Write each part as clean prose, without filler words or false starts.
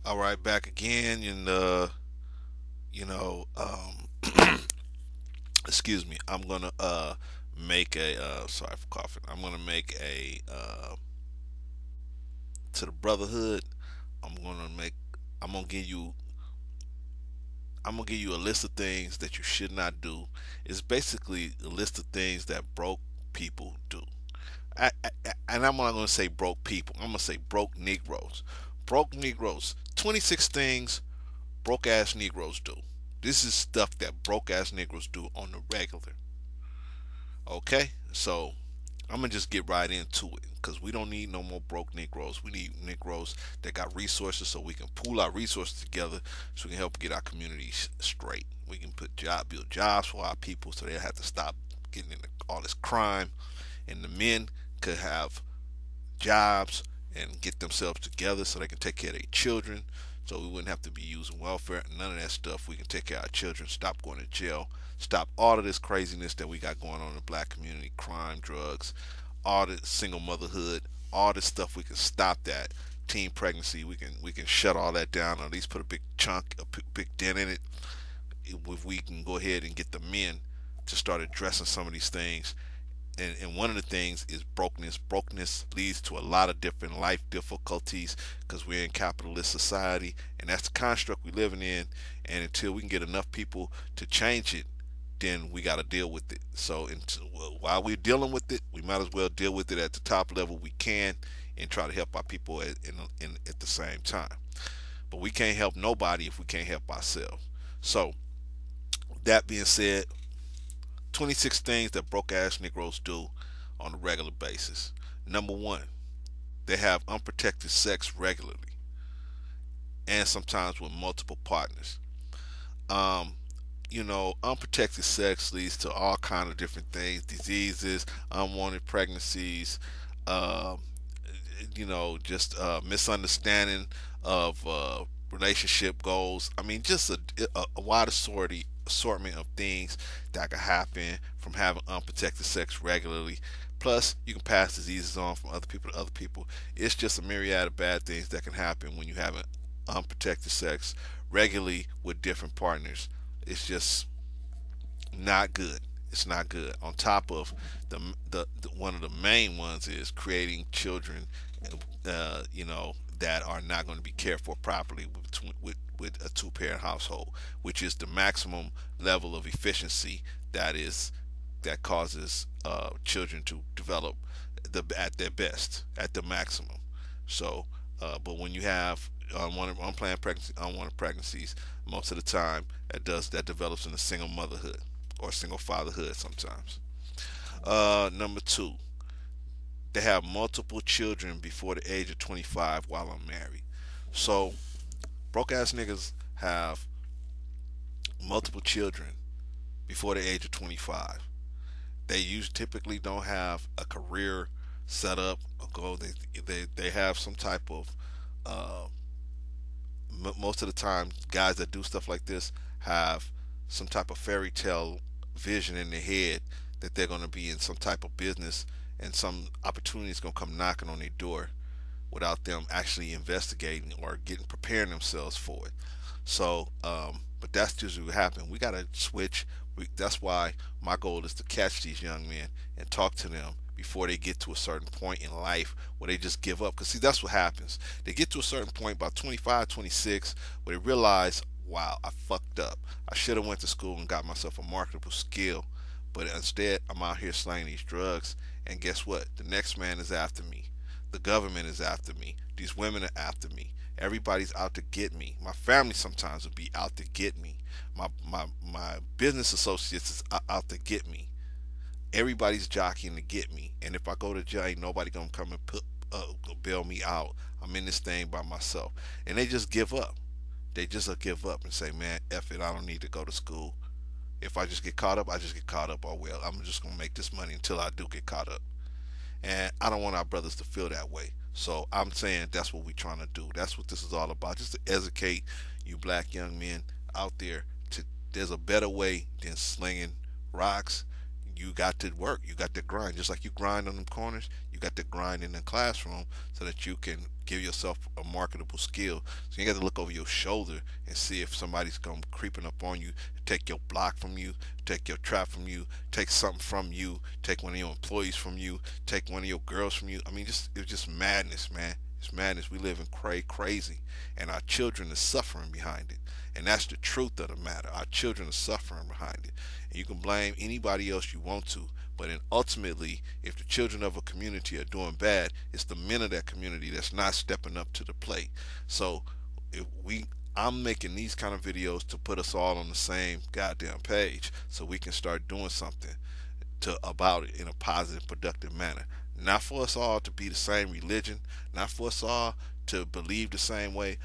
All right, back again, and you know, excuse me. I'm gonna make a sorry for coughing. I'm gonna make a to the brotherhood. I'm gonna make. I'm gonna give you. I'm gonna give you a list of things that you should not do. It's basically a list of things that broke people do. And I'm not gonna say broke people. I'm gonna say broke Negroes. Broke Negroes. 26 things broke ass Negroes do. This is stuff that broke ass Negroes do on the regular. Okay? So I'm gonna just get right into it because we don't need no more broke Negroes. We need Negroes that got resources so we can pool our resources together so we can help get our communities straight. We can build jobs for our people so they have to stop getting into all this crime, and the men could have jobs and get themselves together so they can take care of their children. So we wouldn't have to be using welfare and none of that stuff. We can take care of our children, stop going to jail, stop all of this craziness that we got going on in the black community, crime, drugs, all the single motherhood, all this stuff. We can stop that. Teen pregnancy, we can shut all that down, or at least put a big chunk, a big dent in it. If we can go ahead and get the men to start addressing some of these things, and one of the things is brokenness. Brokenness leads to a lot of different life difficulties because we're in capitalist society, and that's the construct we're living in. And until we can get enough people to change it, then we got to deal with it. So while we're dealing with it, we might as well deal with it at the top level we can and try to help our people at the same time. But we can't help nobody if we can't help ourselves. So that being said, 26 things that broke ass Negroes do on a regular basis. Number one, they have unprotected sex regularly and sometimes with multiple partners. Um, Unprotected sex leads to all kind of different things, diseases, unwanted pregnancies, um, just misunderstanding of relationship goals. I mean, just a wide assortment of things that could happen from having unprotected sex regularly. Plus, you can pass diseases on from other people to other people. It's just a myriad of bad things that can happen when you have unprotected sex regularly with different partners. It's just not good. It's not good. On top of the one of the main ones is creating children, that are not going to be cared for properly with a two-parent household, which is the maximum level of efficiency that causes children to develop at their best, at the maximum. So, but when you have unwanted pregnancies, most of the time that develops in a single motherhood or single fatherhood sometimes. Number two, they have multiple children before the age of 25 while I'm married. So broke ass niggas have multiple children before the age of 25. Typically don't have a career set up or goal. They have some type of uh, most of the time guys that do stuff like this have some type of fairy tale vision in their head that they're going to be in some type of business and some opportunity is going to come knocking on their door without them actually investigating or getting preparing themselves for it. So, but that's usually what happens. We got to switch. That's why my goal is to catch these young men and talk to them before they get to a certain point in life where they just give up. Because, see, that's what happens. They get to a certain point, about 25, 26, where they realize, wow, I fucked up. I should have went to school and got myself a marketable skill. But instead, I'm out here slanging these drugs. And guess what? The next man is after me. The government is after me. These women are after me. Everybody's out to get me. My family sometimes will be out to get me. My business associates is out to get me. Everybody's jockeying to get me. And if I go to jail, ain't nobody gonna come and bail me out. I'm in this thing by myself. And they just give up. They just give up and say, man, F it, I don't need to go to school. If I just get caught up, I just get caught up. Oh well, I'm just gonna make this money until I do get caught up. And I don't want our brothers to feel that way. So I'm saying that's what we're trying to do. That's what this is all about. Just to educate you black young men out there. There's a better way than slinging rocks, you got to work. You got to grind. Just like you grind on them corners, you got to grind in the classroom so that you can give yourself a marketable skill. So you got to look over your shoulder and see if somebody's come creeping up on you, take your block from you, take your trap from you, take something from you, take one of your employees from you, take one of your girls from you. I mean, it's just madness, man. It's madness. We live in crazy, and our children are suffering behind it. And that's the truth of the matter. Our children are suffering behind it. And you can blame anybody else you want to, but then ultimately, if the children of a community are doing bad, it's the men of that community that's not stepping up to the plate. So if we I'm making these kind of videos to put us all on the same goddamn page so we can start doing something to about it in a positive, productive manner. Not for us all to be the same religion, not for us all to believe the same way.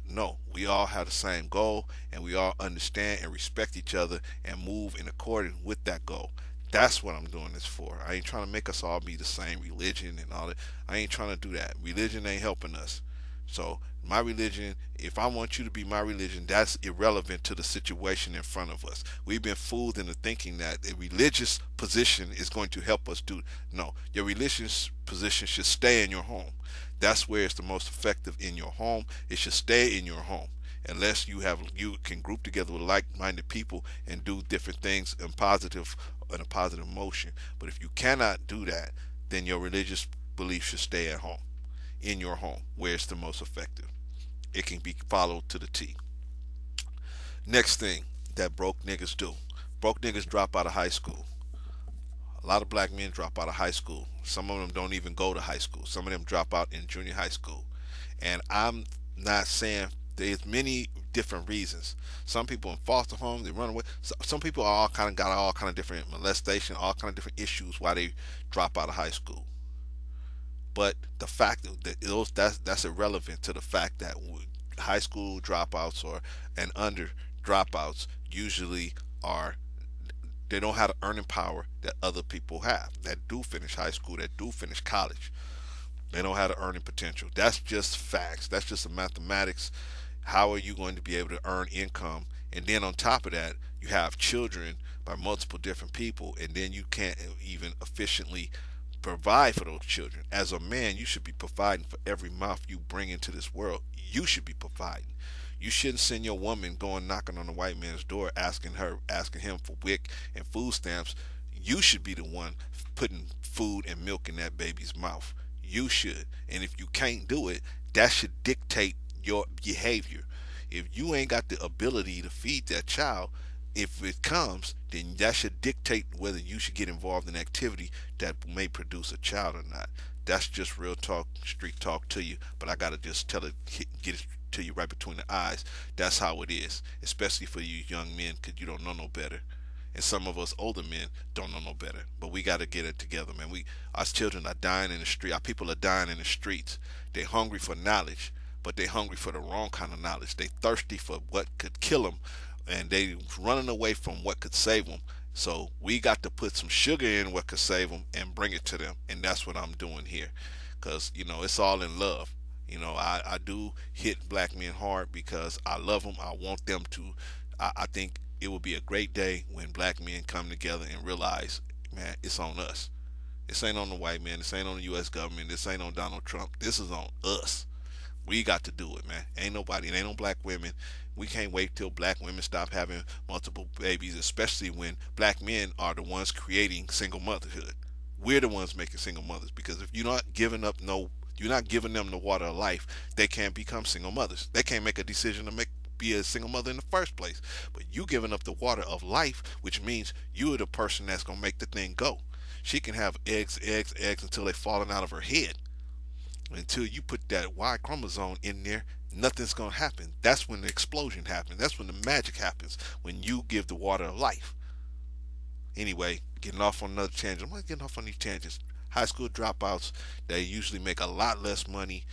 No, we all have the same goal, and we all understand and respect each other and move in accordance with that goal. That's what I'm doing this for. I ain't trying to make us all be the same religion and all that. I ain't trying to do that. Religion ain't helping us. So my religion, if I want you to be my religion, that's irrelevant to the situation in front of us. We've been fooled into thinking that a religious position is going to help us do. No, your religious position should stay in your home. That's where it's the most effective, in your home. It should stay in your home. Unless you can group together with like-minded people and do different things in a positive motion. But if you cannot do that, then your religious belief should stay at home, in your home, where it's the most effective. It can be followed to the T. Next thing that broke niggas do. Broke niggas drop out of high school. A lot of black men drop out of high school. Some of them don't even go to high school. Some of them drop out in junior high school. And I'm not saying there's many different reasons. Some people in foster homes, they run away. Some people are got all kind of different molestation, all kind of different issues why they drop out of high school. But the fact that's irrelevant to the fact that high school dropouts and under dropouts usually are, they don't have the earning power that other people have that do finish high school, that do finish college. They don't have the earning potential. That's just facts. That's just the mathematics. How are you going to be able to earn income? And then on top of that, you have children by multiple different people, and then you can't even efficiently provide for those children. As a man, you should be providing for every mouth you bring into this world. You should be providing. You shouldn't send your woman going knocking on the white man's door asking him for WIC and food stamps. You should be the one putting food and milk in that baby's mouth. You should. And if you can't do it, that should dictate your behavior. If you ain't got the ability to feed that child, if it comes, then that should dictate whether you should get involved in activity that may produce a child or not. That's just real talk, street talk to you. But I gotta just get it to you right between the eyes. That's how it is, especially for you young men, because you don't know no better. And some of us older men don't know no better. But we got to get it together, man. Our children are dying in the street. Our people are dying in the streets. They're hungry for knowledge, but they're hungry for the wrong kind of knowledge. They thirsty for what could kill them, and they running away from what could save them. So we got to put some sugar in what could save them and bring it to them. And that's what I'm doing here, because it's all in love. I do hit black men hard because I love them. I want them to. I think it will be a great day when black men come together and realize, man, it's on us. This ain't on the white man. This ain't on the U.S. government. This ain't on Donald Trump. This is on us. We got to do it, man. Ain't nobody. It ain't no black women. We can't wait till black women stop having multiple babies, especially when black men are the ones creating single motherhood. We're the ones making single mothers, because if you're not giving them the water of life, they can't become single mothers. They can't make a decision to be a single mother in the first place. But you giving up the water of life, which means you're the person that's gonna make the thing go. She can have eggs until they're falling out of her head. Until you put that Y chromosome in there, nothing's gonna happen. That's when the explosion happens. That's when the magic happens, when you give the water of life. Anyway, getting off on another tangent. I'm not getting off on these tangents. High school dropouts, they usually make a lot less money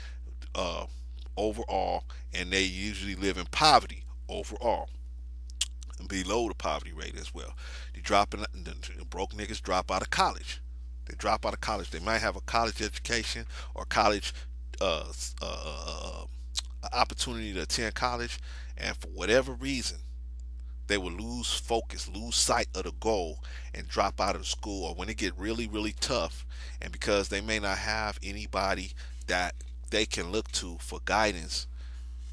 overall, and they usually live in poverty overall, and below the poverty rate as well. The broke niggas drop out of college. They drop out of college. They might have a college education or college opportunity to attend college, and for whatever reason, They will lose focus, lose sight of the goal, and drop out of school. Or when it get really, really tough, and because they may not have anybody that they can look to for guidance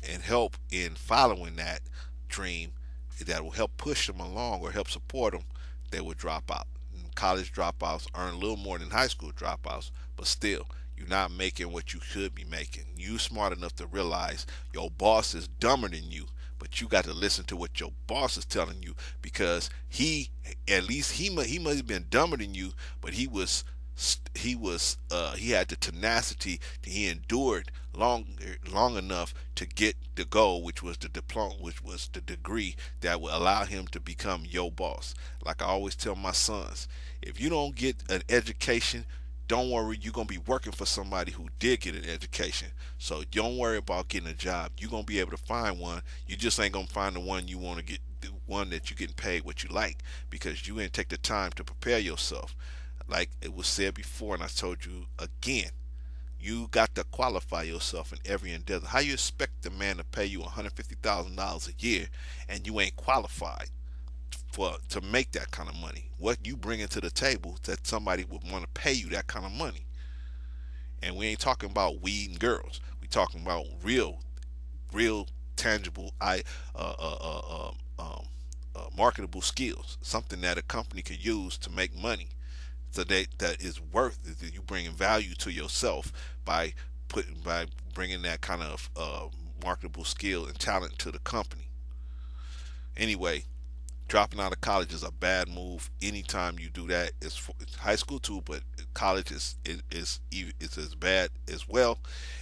and help in following that dream that will help push them along or help support them, they will drop out. And college dropouts earn a little more than high school dropouts, but still, you're not making what you should be making. You smart enough to realize your boss is dumber than you, but you got to listen to what your boss is telling you because he, at least he must have been dumber than you, but he had the tenacity that he endured long enough to get the goal, which was the diploma, which was the degree that would allow him to become your boss. Like I always tell my sons, if you don't get an education, don't worry, you're gonna be working for somebody who did get an education. So don't worry about getting a job. You're gonna be able to find one. You just ain't gonna find the one you want to get, the one that you're getting paid what you like, because you didn't take the time to prepare yourself. Like it was said before, and I told you again, you got to qualify yourself in every endeavor. How you expect a man to pay you $150,000 a year and you ain't qualified for to make that kind of money? What you bringing to the table that somebody would want to pay you that kind of money? And we ain't talking about weed and girls. We talking about real tangible, marketable skills, something that a company could use to make money. So that is worth that you bringing value to yourself by by bringing that kind of marketable skill and talent to the company. Anyway, dropping out of college is a bad move. Anytime you do that, it's high school too, but college is as bad as well.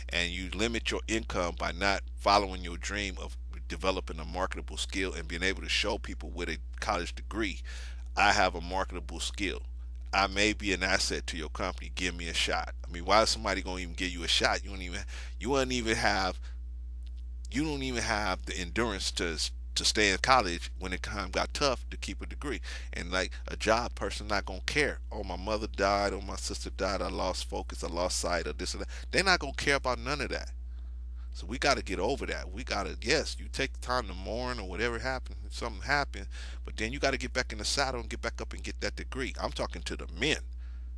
And you limit your income by not following your dream of developing a marketable skill and being able to show people with a college degree, I have a marketable skill. I may be an asset to your company. Give me a shot. I mean, why is somebody gonna even give you a shot? You wouldn't even have you don't even have the endurance to stay in college when the time got tough to keep a degree. And like a job person not gonna care. Oh, my mother died, or my sister died, I lost focus, I lost sight, or this or that. They're not gonna care about none of that. So we got to get over that. We got to, yes, you take the time to mourn or whatever happened, if something happened, but then you got to get back in the saddle and get back up and get that degree. I'm talking to the men.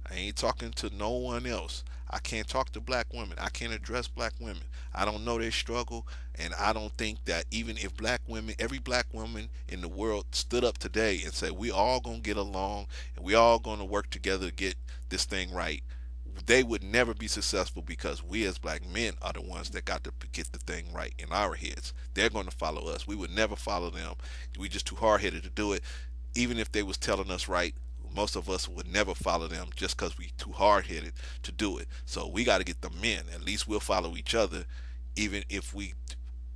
I ain't talking to no one else. I can't talk to black women. I can't address black women. I don't know their struggle, and I don't think that even if black women, every black woman in the world stood up today and said we all gonna get along and we all gonna work together to get this thing right, they would never be successful because we as black men are the ones that got to get the thing right in our heads. They're going to follow us. We would never follow them. We just too hard-headed to do it. Even if they was telling us right, most of us would never follow them just because we too hard-headed to do it. So we got to get the men. At least we'll follow each other, even if we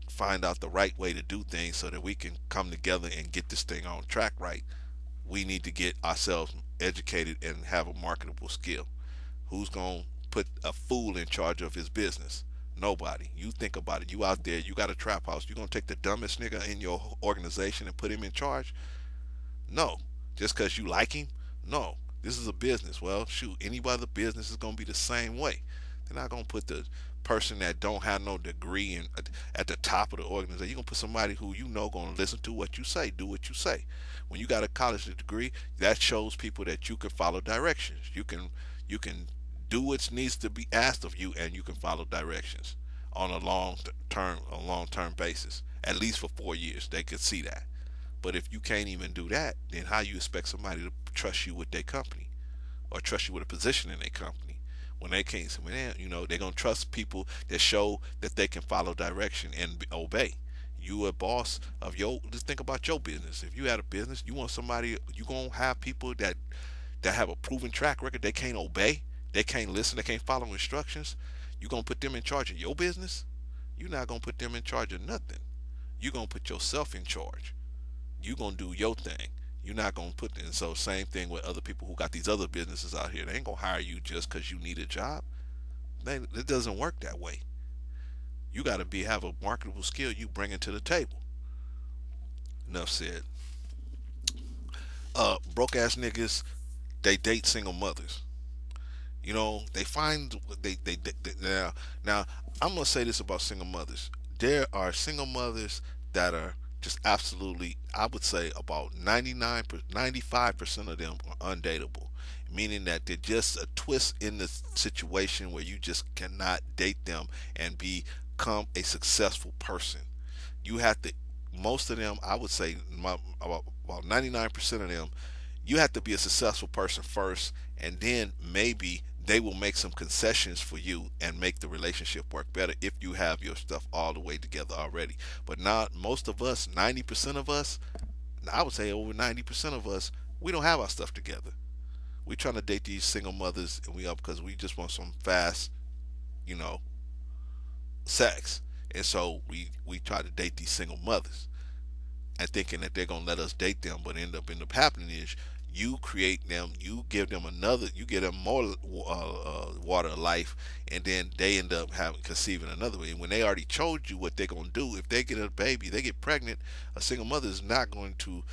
find out the right way to do things so that we can come together and get this thing on track right. We need to get ourselves educated and have a marketable skill. Who's going to put a fool in charge of his business? Nobody. You think about it. You out there, you got a trap house. You going to take the dumbest nigga in your organization and put him in charge? No. Just because you like him? No. This is a business. Well, shoot, any other business is going to be the same way. They're not going to put the person that don't have no degree in, at the top of the organization. You're going to put somebody who you know going to listen to what you say, do what you say. When you got a college degree, that shows people that you can follow directions. You can do what needs to be asked of you, and you can follow directions on a long term basis, at least for 4 years. They could see that. But if you can't even do that, then how you expect somebody to trust you with their company or trust you with a position in their company when they can't? They're gonna trust people that show that they can follow direction and obey. You a boss of your. Just think about your business. If you had a business, you want somebody. You gonna have people that have a proven track record. They can't obey. They can't listen. They can't follow instructions. You gonna put them in charge of your business? You're not gonna put them in charge of nothing. You're gonna put yourself in charge. You gonna do your thing. You're not gonna put. And so same thing with other people who got these other businesses out here. They ain't gonna hire you just because you need a job. It doesn't work that way. You gotta have a marketable skill you bring to the table. Enough said. Broke ass niggas, they date single mothers. They find now. I'm gonna say this about single mothers. There are single mothers that are Just absolutely, I would say about 99, 95% of them are undateable, meaning that they're just a twist in the situation where you just cannot date them and become a successful person. You have to, most of them, I would say about 99% of them, you have to be a successful person first, and then maybe they will make some concessions for you and make the relationship work better if you have your stuff all the way together already. But not most of us, 90% of us, I would say over 90% of us, we don't have our stuff together. We trying to date these single mothers, and we up because we just want some fast, you know, sex. And so we try to date these single mothers and thinking that they're gonna let us date them, but end up happening is you create them, you give them another, you give them more water of life, and then they end up having conceiving another way. And when they already told you what they're gonna do, if they get a baby, they get pregnant, a single mother is not going to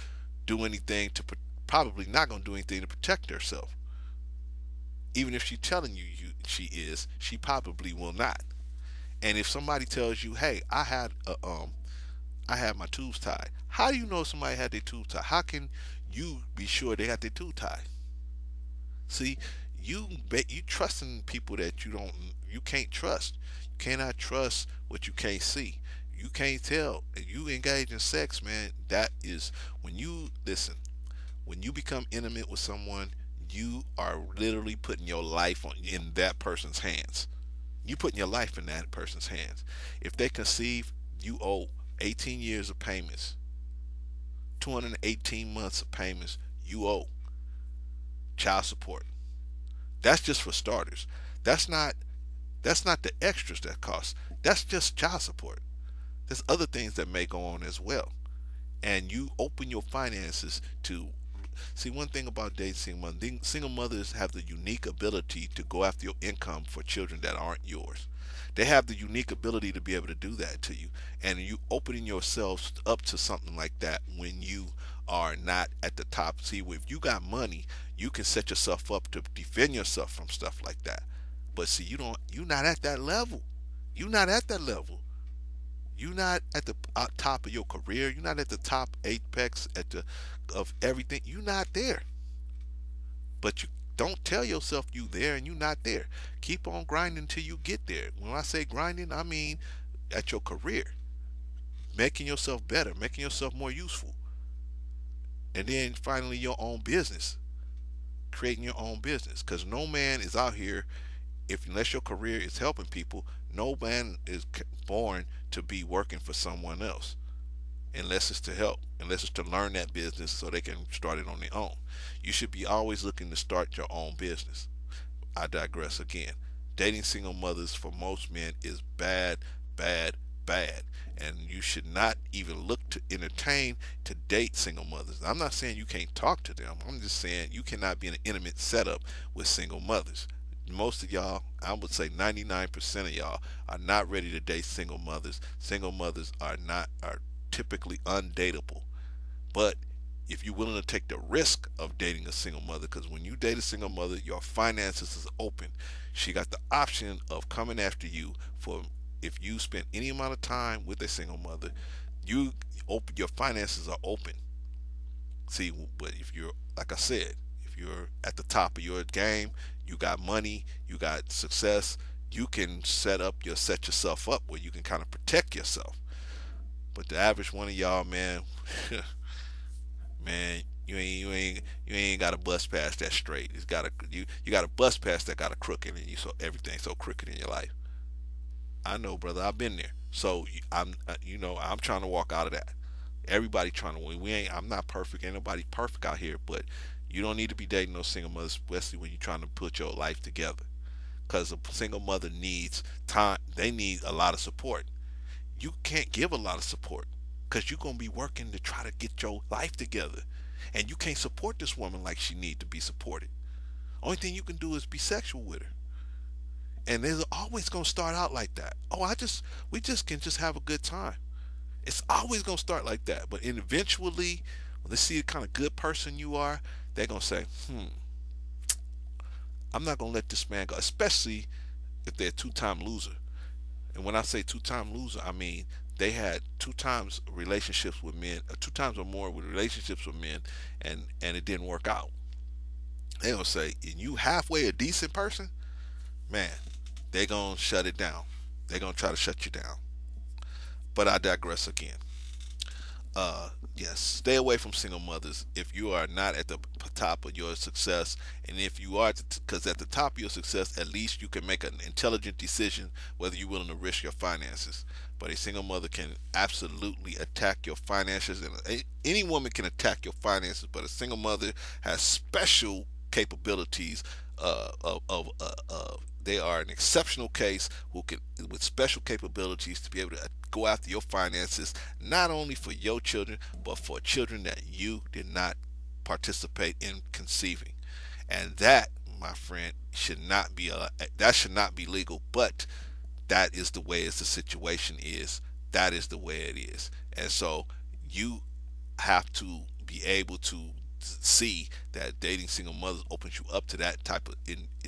do anything to probably not going to do anything to protect herself. Even if she's telling she is, she probably will not. And if somebody tells you, "Hey, I had my tubes tied," how do you know somebody had their tubes tied? How can you be sure they got their tube tied? See, you trusting people that you can't trust. You cannot trust what you can't see. You can't tell. If you engage in sex, man, that is when you listen. When you become intimate with someone, you are literally putting your life in that person's hands. You putting your life in that person's hands. If they conceive, you owe 18 years of payments, 218 months of payments. You owe child support. That's just for starters. That's not that's not the extras that cost. That's just child support. There's other things that may go on as well. And you open your finances to see one thing about dating single mothers have the unique ability to go after your income for children that aren't yours. They have the unique ability to be able to do that to you, and you opening yourselves up to something like that when you are not at the top. See, if you got money, you can set yourself up to defend yourself from stuff like that. But see, you're not at that level. You're not at that level. You're not at the top of your career. You're not at the top apex of everything. You're not there. But you don't tell yourself you there and you're not there. Keep on grinding until you get there. When I say grinding, I mean at your career, making yourself better, making yourself more useful, and then finally your own business, creating your own business. Because no man is out here, if unless your career is helping people, no man is born to be working for someone else unless it's to help, unless it's to learn that business so they can start it on their own. You should be always looking to start your own business. I digress again. Dating single mothers for most men is bad, bad, bad. And you should not even look to entertain to date single mothers. I'm not saying you can't talk to them. I'm just saying you cannot be in an intimate setup with single mothers. Most of y'all, I would say 99% of y'all, are not ready to date single mothers. Single mothers are typically undateable. But if you're willing to take the risk of dating a single mother, because when you date a single mother, your finances is open. She got the option of coming after you for if you spend any amount of time with a single mother. Your finances are open. See, but if you're like I said, if you're at the top of your game, you got money, you got success, you can set yourself up where you can kind of protect yourself. But the average one of y'all, man, man, you ain't got a bus pass that straight. You got a bus pass that got a crook in it. So everything's so crooked in your life. I know, brother. I've been there. So I'm trying to walk out of that. Everybody trying to win. We ain't. I'm not perfect. Ain't nobody perfect out here. But you don't need to be dating no single mother, especially when you're trying to put your life together. Because a single mother needs time. They need a lot of support. You can't give a lot of support because you're going to be working to try to get your life together, and you can't support this woman like she need to be supported. Only thing you can do is be sexual with her, and it's always going to start out like that. Oh, we just can just have a good time. It's always going to start like that, but eventually when they see the kind of good person you are, they're going to say, I'm not going to let this man go, especially if they're a two-time loser. And when I say two-time loser, I mean they had two times relationships with men, two times or more with relationships with men, and it didn't work out. They gonna say, and you halfway a decent person, man, they gonna shut it down. They gonna try to shut you down. But I digress again. Yes, stay away from single mothers if you are not at the top of your success, and if you are, because at the top of your success, at least you can make an intelligent decision whether you're willing to risk your finances. But a single mother can absolutely attack your finances, and any woman can attack your finances, but a single mother has special capabilities. They are an exceptional case who can, with special capabilities, to be able to go after your finances, not only for your children, but for children that you did not participate in conceiving. And that, my friend, should not be that should not be legal. But that is the way as the situation is. That is the way it is. And so you have to be able to see that dating single mothers opens you up to that type of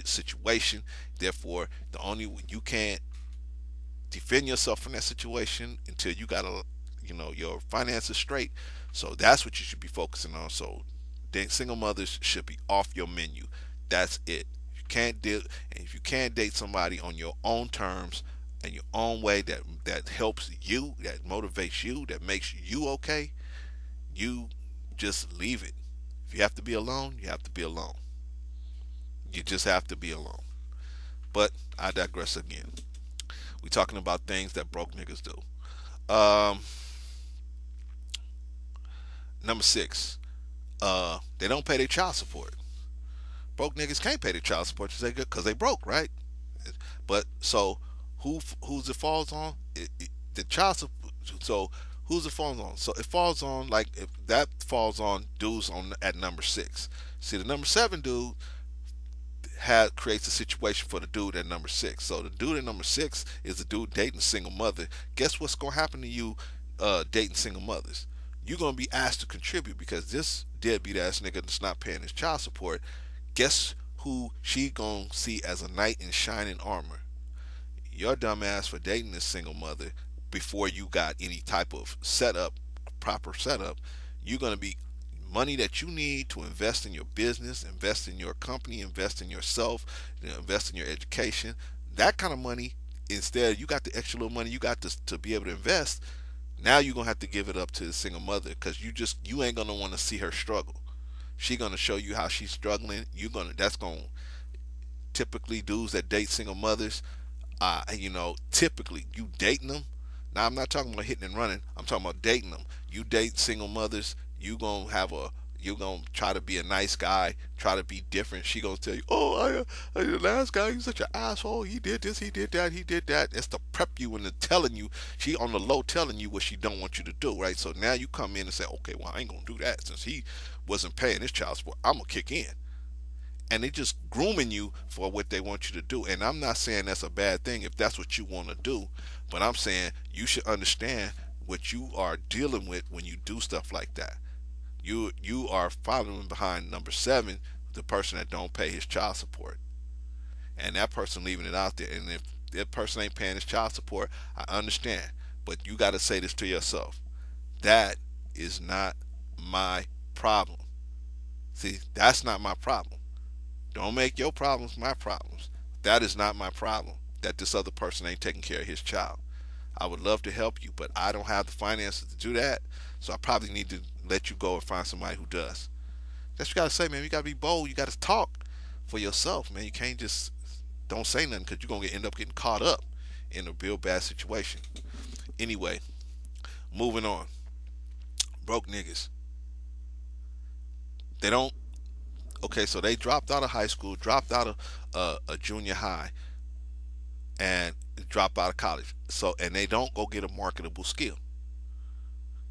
situation. Therefore, the only you can't defend yourself from that situation until you got your finances straight. So that's what you should be focusing on. So single mothers should be off your menu. That's it. You can't deal, and if you can't date somebody on your own terms and your own way, that helps you, that motivates you, that makes you okay, you just leave it. If you have to be alone, you have to be alone. You just have to be alone. But I digress again. We talking about things that broke niggas do. Um, Number six, they don't pay their child support. Broke niggas can't pay their child support because they broke, right? But so who's it falls on? The child support. So who's it falls on? So it falls on, like, if that falls on dudes on at number six. See, the number seven dude creates a situation for the dude at number six. So the dude at number six is the dude dating a single mother. Guess what's gonna happen to you dating single mothers? You're gonna be asked to contribute because this deadbeat ass nigga that's not paying his child support. Guess who she gonna see as a knight in shining armor? Your dumb ass for dating this single mother before you got any type of proper setup. You're gonna be money that you need to invest in your business, invest in your company, invest in yourself, invest in your education. That kind of money. Instead, you got the extra little money you got to be able to invest. Now you're gonna have to give it up to the single mother because you ain't gonna want to see her struggle. She gonna show you how she's struggling. That's gonna typically dudes that date single mothers. Typically you dating them. Now I'm not talking about hitting and running. I'm talking about dating them. You date single mothers. You gonna try to be a nice guy, try to be different. She gonna tell you, oh, the last guy, he's such an asshole. He did this, he did that, he did that. It's to prep you and to telling you. She on the low telling you what she don't want you to do, right? So now you come in and say, okay, well, I ain't gonna do that since he wasn't paying his child support. I'm gonna kick in. And they just grooming you for what they want you to do. And I'm not saying that's a bad thing if that's what you want to do, but I'm saying you should understand what you are dealing with when you do stuff like that. You are following behind number seven, the person that don't pay his child support, and that person leaving it out there. And if that person ain't paying his child support, I understand, but you got to say this to yourself: that is not my problem. See, that's not my problem. Don't make your problems my problems. That is not my problem. That this other person ain't taking care of his child. I would love to help you, but I don't have the finances to do that. So I probably need to let you go and find somebody who does. That's what you gotta say, man. You gotta be bold. You gotta talk for yourself, man. You can't just don't say nothing because you're gonna end up getting caught up in a real bad situation. Anyway, moving on. Broke niggas. They don't. Okay, so they dropped out of high school, dropped out of a junior high, and drop out of college. So, and they don't go get a marketable skill.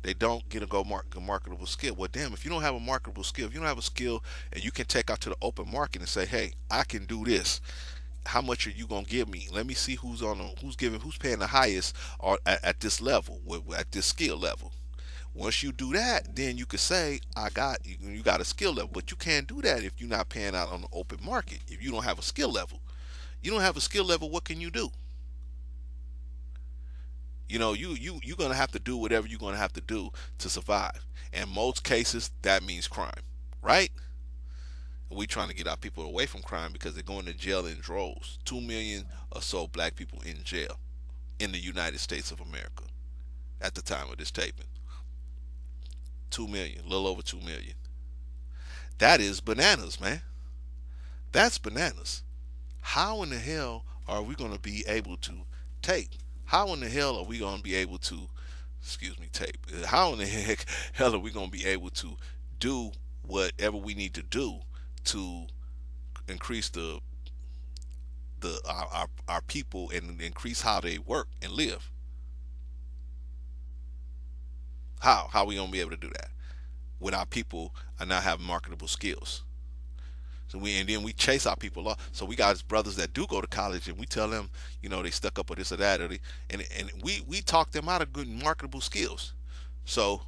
They don't get a marketable skill. Well, damn, if you don't have a marketable skill, if you don't have a skill and you can take out to the open market and say, hey, I can do this. How much are you gonna give me? Let me see who's paying the highest or at this level, at this skill level. Once you do that, then you could say, you got a skill level. But you can't do that if you're not paying out on the open market. If you don't have a skill level, what can you do? You're gonna have to do whatever you're gonna have to do to survive. In most cases, that means crime, right? We trying to get our people away from crime because they're going to jail in droves. 2 million or so black people in jail in the United States of America at the time of this taping. 2 million, a little over 2 million. That is bananas, man. That's bananas. How in the hell are we going to be able to tape? How in the hell are we going to be able to, excuse me, tape? How in the heck hell are we going to be able to do whatever we need to do to increase our people and increase how they work and live? How are we going to be able to do that when our people are not having marketable skills? So and then we chase our people off. So we got brothers that do go to college, and we tell them, they stuck up or this or that, and we talk them out of good marketable skills. So,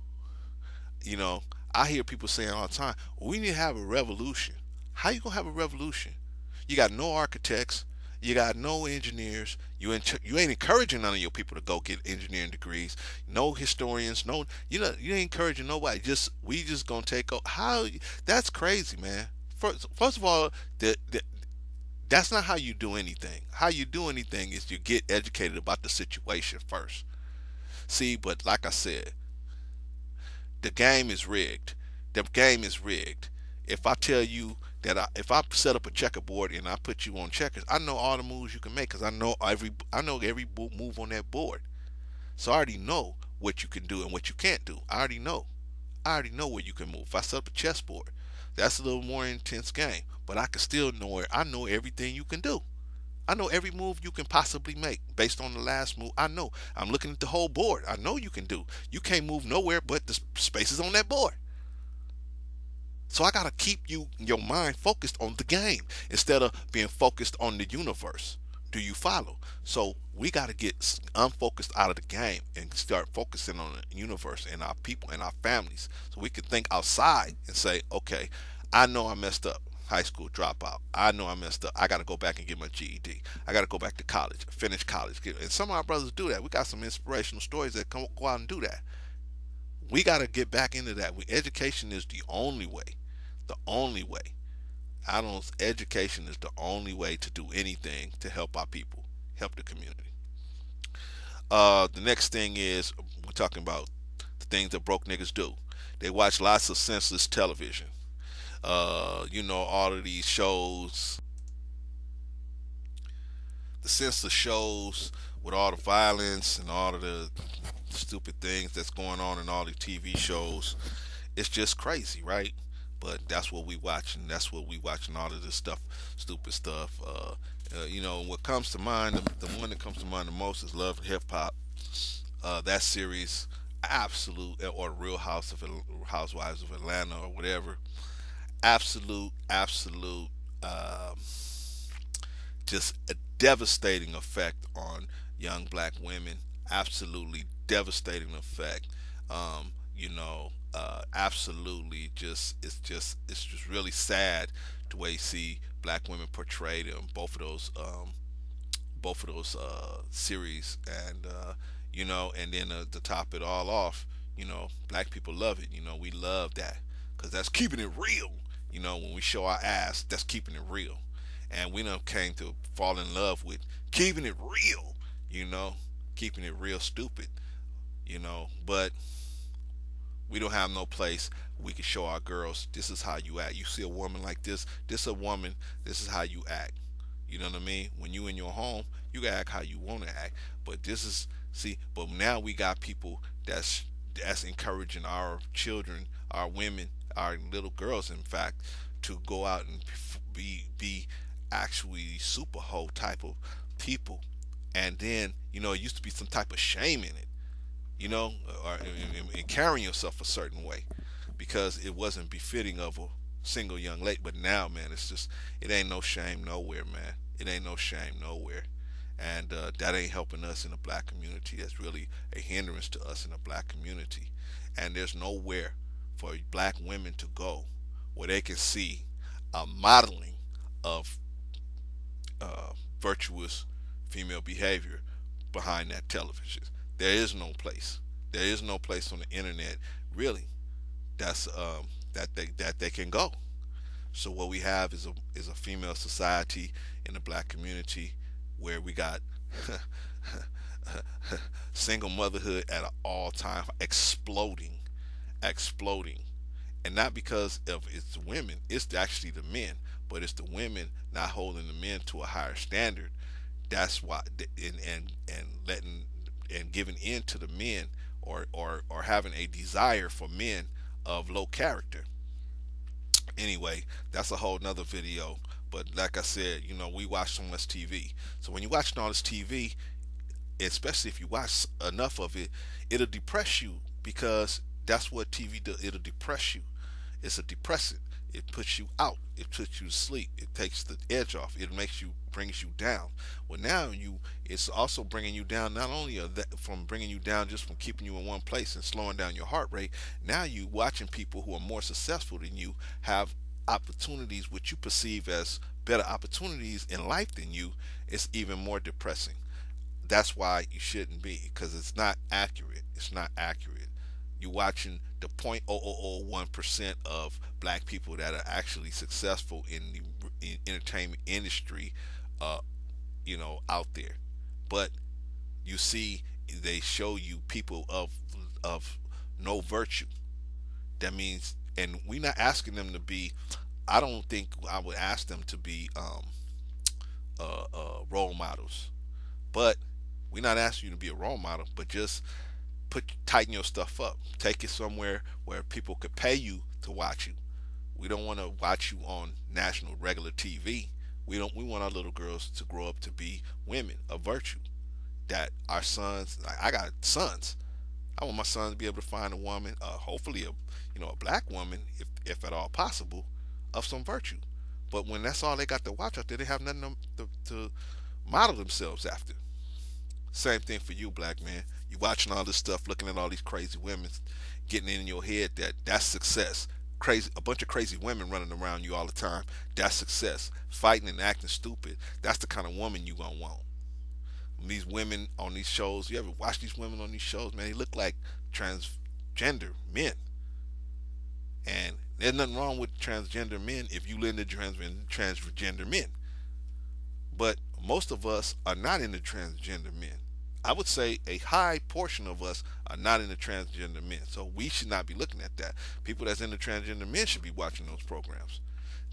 you know, I hear people saying all the time, we need to have a revolution. How you gonna have a revolution? You got no architects, you got no engineers. You ain't encouraging none of your people to go get engineering degrees. No historians. No, you ain't encouraging nobody. We just gonna take over. How? That's crazy, man. First of all, that's not how you do anything. How you do anything is you get educated about the situation first. See, but like I said, the game is rigged. The game is rigged. If I tell you that if I set up a checkerboard and I put you on checkers, I know all the moves you can make because I know every move on that board. So I already know what you can do and what you can't do. I already know. I already know where you can move. If I set up a chessboard, that's a little more intense game, but I can still know it. I know everything you can do. I know every move you can possibly make based on the last move. I know. I'm looking at the whole board. I know you can do. You can't move nowhere but the spaces on that board. So I gotta keep your mind focused on the game instead of being focused on the universe. Do you follow? So we gotta get unfocused out of the game and start focusing on the universe and our people and our families, so we can think outside and say, okay, I know I messed up. High school dropout. I know I messed up. I got to go back and get my GED. I got to go back to college, finish college. And some of our brothers do that. We got some inspirational stories that go out and do that. We got to get back into that. Education is the only way. The only way. Education is the only way to do anything to help our people, help the community. The next thing is we're talking about the things that broke niggas do. They watch lots of senseless television. All of these shows, the senseless shows with all the violence and all of the stupid things that's going on in all the TV shows. It's just crazy, right? But that's what we watching. That's what we watching. All of this stuff, stupid stuff. What comes to mind, the one that comes to mind the most is Love and Hip Hop. That series, absolute, or Real Housewives of Atlanta, or whatever. Absolute, just a devastating effect on young black women. Absolutely devastating effect. Absolutely, it's just really sad the way you see black women portrayed in both of those series, and then to top it all off, black people love it. We love that because that's keeping it real. When we show our ass, that's keeping it real, and we done came to fall in love with keeping it real. Keeping it real stupid. But we don't have no place we can show our girls this is how you act. You see a woman like this a woman, this is how you act. You know what I mean? When you in your home, you can act how you want to act. But but now we got people that's encouraging our children, our women, our little girls, in fact, to go out and be actually super hoe type of people. And then it used to be some type of shame in it, or in carrying yourself a certain way because it wasn't befitting of a single young lady. But now, man, it ain't no shame nowhere, man. It ain't no shame nowhere. And that ain't helping us in the black community. That's really a hindrance to us in the black community. And there's nowhere for black women to go where they can see a modeling of virtuous female behavior behind that television. There is no place. There is no place on the internet really that's that they can go. So what we have is a female society in the black community where we got single motherhood at an all time exploding, exploding, and not because of it's the women, it's actually the men, but it's the women not holding the men to a higher standard. That's why, and letting and giving in to the men, or having a desire for men of low character. Anyway, that's a whole nother video. But like I said, we watch so much TV. So when you're watching all this TV, especially if you watch enough of it, it'll depress you, because that's what TV does. It'll depress you. It's a depressant. It puts you out. It puts you to sleep. It takes the edge off. It makes you, brings you down. Well, now it's also bringing you down. Not only from bringing you down, just from keeping you in one place and slowing down your heart rate. Now you watching people who are more successful than you have opportunities which you perceive as better opportunities in life than you. It's even more depressing. That's why you shouldn't be, because it's not accurate. It's not accurate. You're watching the 0.0001% of black people that are actually successful in the entertainment industry, uh, out there. But you see, they show you people of no virtue. That means, and we're not asking them to be. I don't think I would ask them to be role models, but we're not asking you to be a role model, but just tighten your stuff up. Take it somewhere where people could pay you to watch you. We don't want to watch you on national regular TV. We want our little girls to grow up to be women of virtue. That our sons, I got sons. I want my sons to be able to find a woman, hopefully a black woman, if at all possible, of some virtue. But when that's all they got to watch out there, they have nothing to model themselves after. Same thing for you, black man. You watching all this stuff, looking at all these crazy women, getting in your head that that's success. Crazy, a bunch of crazy women running around you all the time. That's success. Fighting and acting stupid. That's the kind of woman you gonna want. These women on these shows, you ever watch these women on these shows, man? They look like transgender men. And there's nothing wrong with transgender men if you live in transgender men. But most of us are not into transgender men. I would say a high portion of us are not into transgender men. So we should not be looking at that. People that's into transgender men should be watching those programs.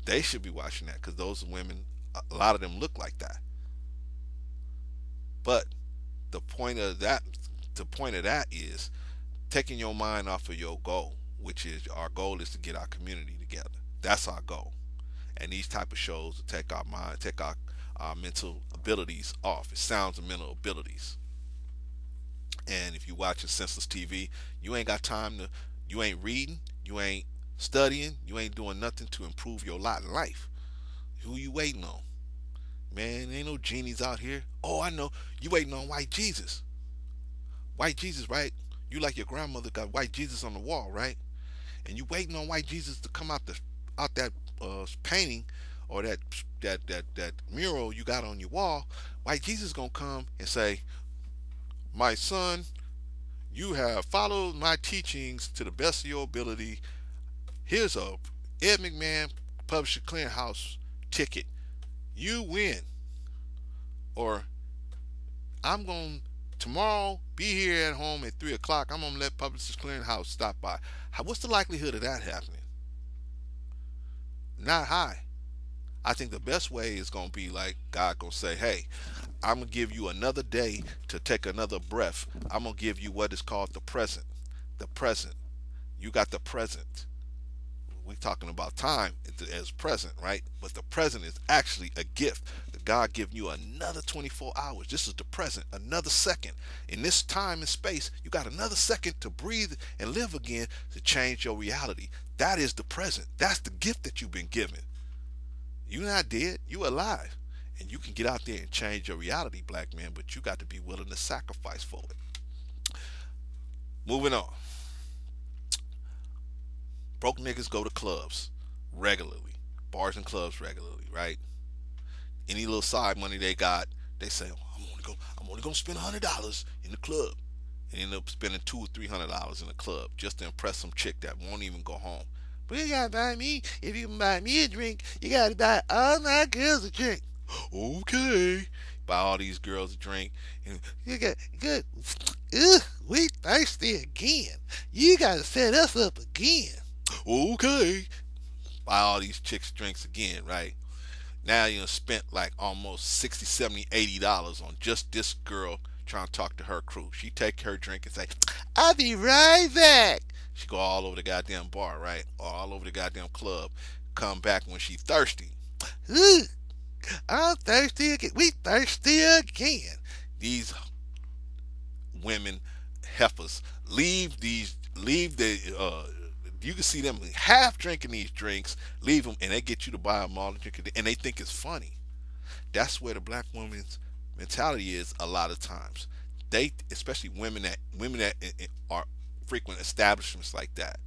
They should be watching that, because those women, a lot of them look like that. But the point of that, is taking your mind off of your goal, which is, our goal is to get our community together. That's our goal. And these type of shows to take our mind, take our mental abilities off. It sounds of mental abilities. And if you watching senseless TV, you ain't got time to, you ain't reading, you ain't studying, you ain't doing nothing to improve your lot in life. Who you waiting on? Man, ain't no genies out here. Oh, I know. You waiting on white Jesus. White Jesus, right? You like your grandmother got white Jesus on the wall, right? And you waiting on white Jesus to come out that painting, or that mural you got on your wall. White Jesus gonna come and say, "My son, you have followed my teachings to the best of your ability. Here's a Ed McMahon Publisher Clearinghouse ticket. You win." Or, "I'm going to tomorrow be here at home at 3 o'clock. I'm going to let Publishers Clearinghouse stop by." What's the likelihood of that happening? Not high. I think the best way is going to be like God going to say, "Hey, I'm going to give you another day to take another breath. I'm going to give you what is called the present." The present. You got the present. We're talking about time as present, right? But the present is actually a gift. That God giving you another 24 hours. This is the present, another second. In this time and space, you got another second to breathe and live again, to change your reality. That is the present. That's the gift that you've been given. You're not dead. You're alive. And you can get out there and change your reality, black man, but you got to be willing to sacrifice for it. Moving on. Broke niggas go to clubs regularly, bars and clubs regularly, right? Any little side money they got, they say, "I'm only gonna spend $100 in the club." and end up spending $200 or $300 in a club just to impress some chick that won't even go home. But you gotta buy me. If you can buy me a drink, you gotta buy all my girls a drink. Okay. Buy all these girls a drink, and you got good. Ugh, we thirsty again. You gotta set us up again. Okay. Buy all these chicks drinks again, right? Now you spent like almost 60, 70, $80 on just this girl trying to talk to her crew. She take her drink and say, "I'll be right back." She go all over the goddamn bar, right? Or all over the goddamn club. Come back when she thirsty. Ooh, I'm thirsty again. We thirsty again. These women heifers leave the you can see them half drinking these drinks, leave them, and they get you to buy them all and drink it, and they think it's funny. That's where the black woman's mentality is a lot of times. They, especially women that are frequent establishments like that.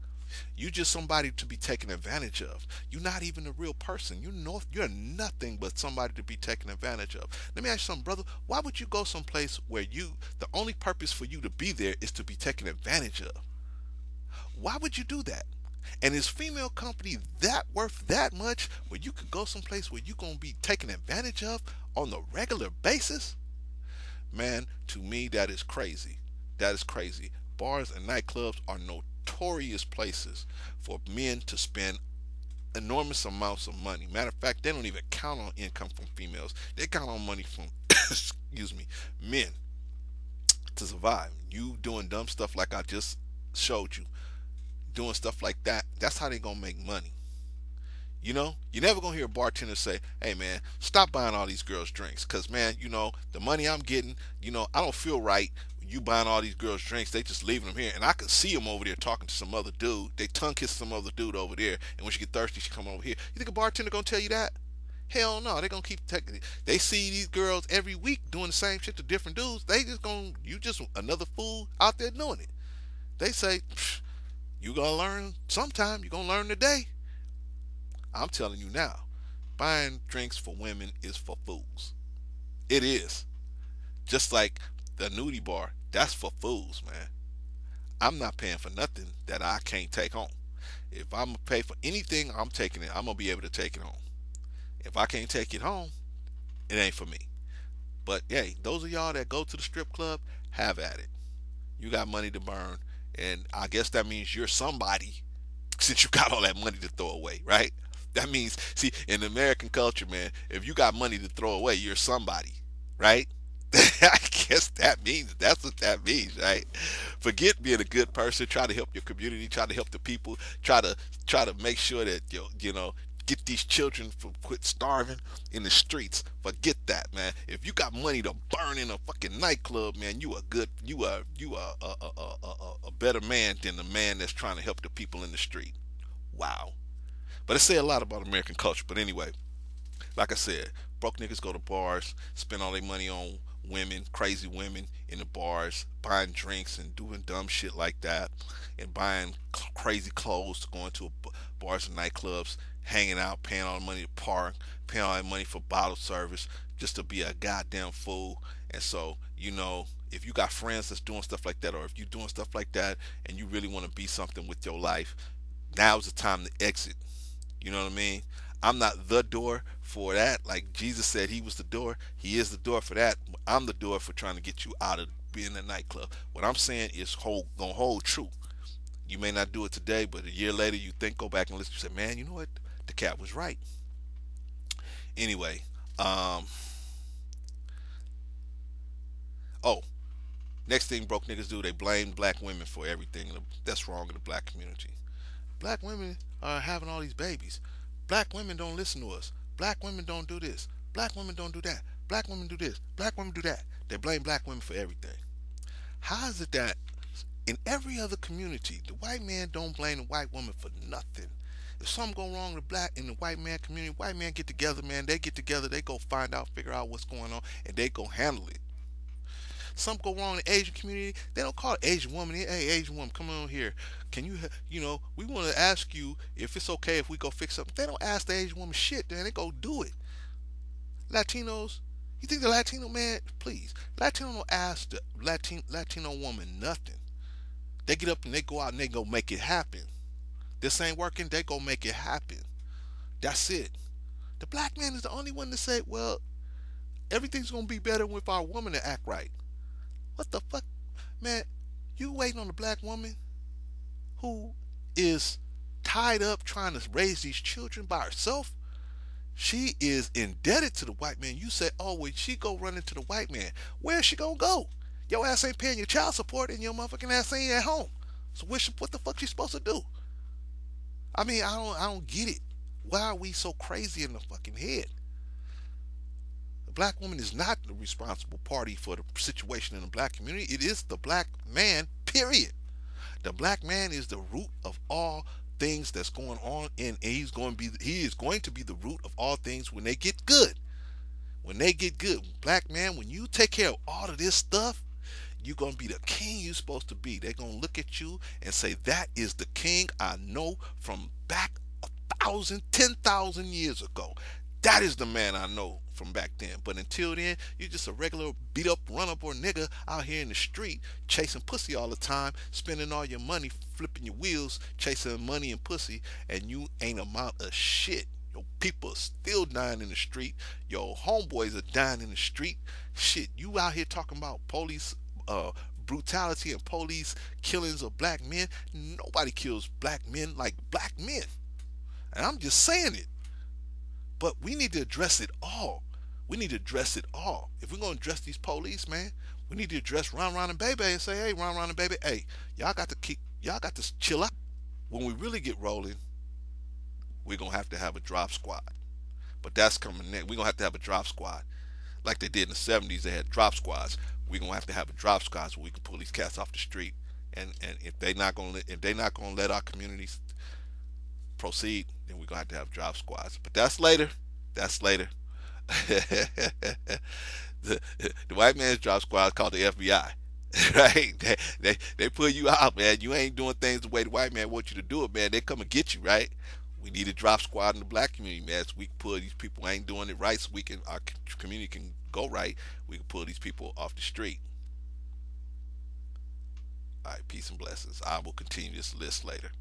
You just somebody to be taken advantage of. You're not even a real person. You're nothing but somebody to be taken advantage of. Let me ask you something, brother. Why would you go someplace where the only purpose for you to be there is to be taken advantage of? Why would you do that? And is female company that worth that much where you could go someplace where you're going to be taken advantage of on the regular basis? Man, to me, that is crazy. That is crazy. Bars and nightclubs are notorious places for men to spend enormous amounts of money. Matter of fact, they don't even count on income from females. They count on money from, excuse me, men to survive. You doing dumb stuff like I just showed you, doing stuff like that, that's how they gonna make money. You're never gonna hear a bartender say, "Hey man, stop buying all these girls drinks, cause man, the money I'm getting, I don't feel right. You buying all these girls drinks, they just leaving them here, and I can see them over there talking to some other dude. They tongue kiss some other dude over there, and when she get thirsty, she come over here." You think a bartender gonna tell you that? Hell no, they gonna keep taking it. They see these girls every week doing the same shit to different dudes. You just another fool out there doing it. They say, "You gonna learn sometime. You gonna learn today." I'm telling you now, buying drinks for women is for fools. It is. Just like the nudie bar, that's for fools, man. I'm not paying for nothing that I can't take home. If I'm gonna pay for anything, I'm taking it. I'm gonna be able to take it home. If I can't take it home, it ain't for me. But hey, those of y'all that go to the strip club, have at it. You got money to burn, and I guess that means you're somebody since you got all that money to throw away, right? That means, see, in American culture, man, if you got money to throw away, you're somebody, right? I guess that's what that means, right? Forget being a good person. Try to help your community. Try to help the people. Try to make sure that get these children from quit starving in the streets. Forget that, man. If you got money to burn in a fucking nightclub, man, you are a better man than the man that's trying to help the people in the street. Wow. But it say a lot about American culture. But anyway, like I said, broke niggas go to bars, spend all their money on women, crazy women in the bars, buying drinks and doing dumb shit like that, and buying crazy clothes to go into bars and nightclubs, hanging out, paying all the money to park, paying all that money for bottle service just to be a goddamn fool. And so, if you got friends that's doing stuff like that, or if you're doing stuff like that and you really want to be something with your life, now's the time to exit. You know what I mean? I'm not the door for that. Like Jesus said he was the door. He is the door for that. I'm the door for trying to get you out of being in a nightclub. What I'm saying is gonna hold true. You may not do it today, but a year later you go back and listen. You say, "Man, you know what? The cat was right." Anyway, oh, next thing broke niggas do, they blame black women for everything that's wrong in the black community. Black women are having all these babies. Black women don't listen to us. Black women don't do this. Black women don't do that. Black women do this. Black women do that. They blame black women for everything. How is it that in every other community, the white man don't blame the white woman for nothing? If something go wrong with in the white man community, white men get together, man. They get together. They go find out, figure out what's going on, and they go handle it. Something go wrong in the Asian community, they don't call it Asian woman. "Hey, Asian woman, come on here. Can you, we want to ask you if it's okay if we go fix something." They don't ask the Asian woman shit, then they go do it. Latinos, You think the Latino man, please, Latino don't ask the Latino woman nothing. They get up and they go out and they go make it happen. This ain't working, they go make it happen. That's it. The black man is the only one to say, well, everything's gonna be better with our woman to act right. What the fuck? Man, you waiting on the black woman who is tied up trying to raise these children by herself? She is indebted to the white man. You say, oh, when she go run into the white man, where's she gonna go? Your ass ain't paying your child support and your motherfucking ass ain't at home. So what the fuck she supposed to do? I mean, I don't get it. Why are we so crazy in the fucking head? The black woman is not the responsible party for the situation in the black community. It is the black man, period. The black man is the root of all things that's going on, and he is going to be the root of all things when they get good. When they get good, black man, when you take care of all of this stuff, you're gonna be the king you're supposed to be. They're gonna look at you and say, that is the king I know from back 10,000 years ago. That is the man I know from back then. But until then, you're just a regular beat up, run up or nigga out here in the street chasing pussy all the time, spending all your money, flipping your wheels, chasing money and pussy, and you ain't amount of shit. Your people are still dying in the street. Your homeboys are dying in the street. Shit, you out here talking about police brutality and police killings of black men. Nobody kills black men like black men. And I'm just saying it. But we need to address it all. We need to address it all. If we're going to address these police, man, we need to address Ron Ron and Baby and say, hey, Ron Ron and Baby, hey, y'all got to chill out. When we really get rolling, we're going to have a drop squad. But that's coming next. We're going to have a drop squad. Like they did in the 70s, they had drop squads. We're going to have a drop squad so we can pull these cats off the street. And if they're not going to let our communities proceed, then we're going to have drop squads. But that's later. That's later. the, the white man's drop squad is called the FBI. Right? They put you out, man. You ain't doing things the way the white man wants you to do it, man. They come and get you, right? We need a drop squad in the black community, man. So we can pull these people who ain't doing it right, so our community can go right. We can pull these people off the street. All right, peace and blessings. I will continue this list later.